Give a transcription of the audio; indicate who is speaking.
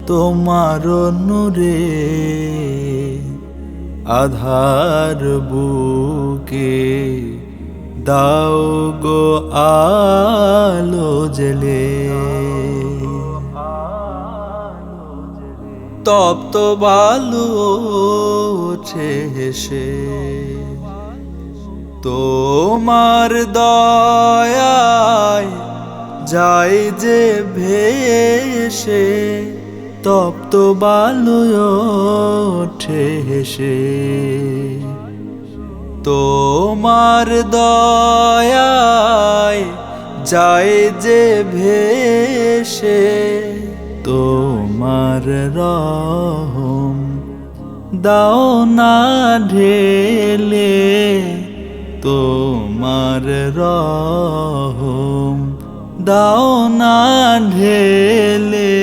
Speaker 1: তোমার নূরে আধার বুকে দাও গো আলো জেলে। তপ্ত বালু ওঠে হেসে তোমার দয়ায় যায় যে ভেসে। তপ্ত বালু ওঠে হেসে তোমার দয়ায় যায় যে ভেসে। তোমার রহম দাও না ঢেলে, তোমার রহম দাও না ঢেলে।